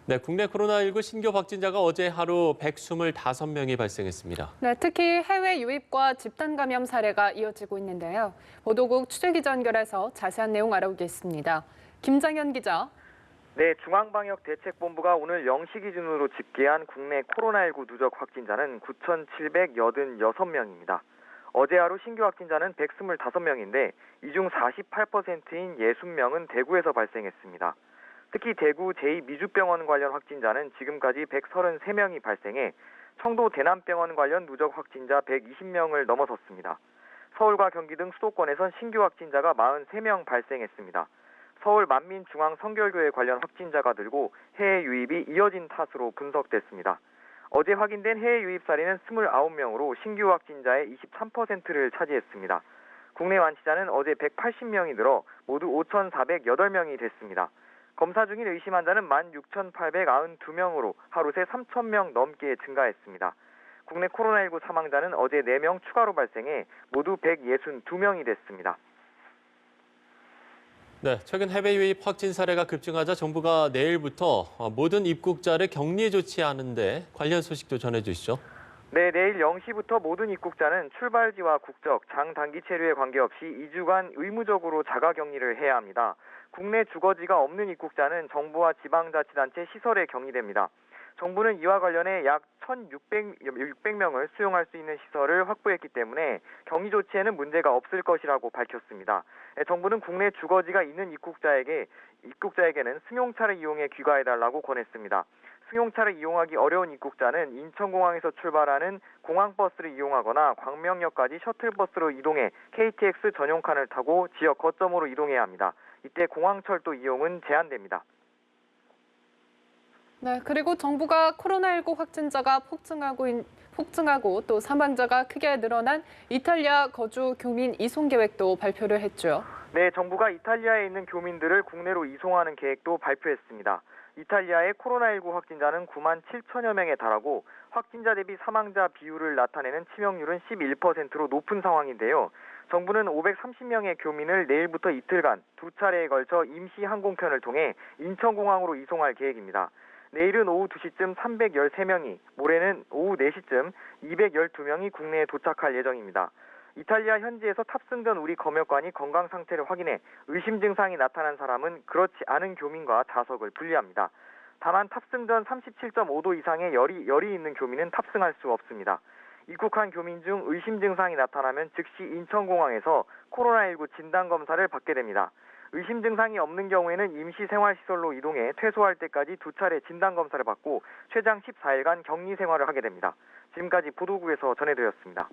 네, 국내 코로나19 신규 확진자가 어제 하루 125명이 발생했습니다. 네, 특히 해외 유입과 집단 감염 사례가 이어지고 있는데요. 보도국 취재기자 연결해서 자세한 내용 알아보겠습니다. 김장현 기자. 네, 중앙방역대책본부가 오늘 0시 기준으로 집계한 국내 코로나19 누적 확진자는 9,786명입니다. 어제 하루 신규 확진자는 125명인데 이 중 48%인 60명은 대구에서 발생했습니다. 특히 대구 제2미주병원 관련 확진자는 지금까지 133명이 발생해 청도 대남병원 관련 누적 확진자 120명을 넘어섰습니다. 서울과 경기 등 수도권에선 신규 확진자가 43명 발생했습니다. 서울 만민중앙성결교회 관련 확진자가 늘고 해외 유입이 이어진 탓으로 분석됐습니다. 어제 확인된 해외 유입 사례는 29명으로 신규 확진자의 23%를 차지했습니다. 국내 완치자는 어제 180명이 늘어 모두 5,408명이 됐습니다. 검사 중인 의심 환자는 16,892명으로 하루 새 3,000명 넘게 증가했습니다. 국내 코로나19 사망자는 어제 4명 추가로 발생해 모두 162명이 됐습니다. 네, 최근 해외 유입 확진 사례가 급증하자 정부가 내일부터 모든 입국자를 격리 조치하는데 관련 소식도 전해주시죠. 네, 내일 0시부터 모든 입국자는 출발지와 국적, 장단기 체류에 관계없이 2주간 의무적으로 자가격리를 해야 합니다. 국내 주거지가 없는 입국자는 정부와 지방자치단체 시설에 격리됩니다. 정부는 이와 관련해 약 1,600명을 수용할 수 있는 시설을 확보했기 때문에 격리 조치에는 문제가 없을 것이라고 밝혔습니다. 정부는 국내 주거지가 있는 입국자에게는 승용차를 이용해 귀가해달라고 권했습니다. 승용차를 이용하기 어려운 입국자는 인천공항에서 출발하는 공항버스를 이용하거나 광명역까지 셔틀버스로 이동해 KTX 전용칸을 타고 지역 거점으로 이동해야 합니다. 이때 공항철도 이용은 제한됩니다. 네, 그리고 정부가 코로나19 확진자가 폭증하고 또 사망자가 크게 늘어난 이탈리아 거주 교민 이송 계획도 발표를 했죠. 네, 정부가 이탈리아에 있는 교민들을 국내로 이송하는 계획도 발표했습니다. 이탈리아의 코로나19 확진자는 9만 7천여 명에 달하고 확진자 대비 사망자 비율을 나타내는 치명률은 11%로 높은 상황인데요. 정부는 530명의 교민을 내일부터 이틀간 두 차례에 걸쳐 임시 항공편을 통해 인천공항으로 이송할 계획입니다. 내일은 오후 2시쯤 313명이, 모레는 오후 4시쯤 212명이 국내에 도착할 예정입니다. 이탈리아 현지에서 탑승된 우리 검역관이 건강 상태를 확인해 의심 증상이 나타난 사람은 그렇지 않은 교민과 좌석을 분리합니다. 다만 탑승 전 37.5도 이상의 열이 있는 교민은 탑승할 수 없습니다. 입국한 교민 중 의심 증상이 나타나면 즉시 인천공항에서 코로나19 진단검사를 받게 됩니다. 의심 증상이 없는 경우에는 임시생활시설로 이동해 퇴소할 때까지 두 차례 진단검사를 받고 최장 14일간 격리 생활을 하게 됩니다. 지금까지 보도국에서 전해드렸습니다.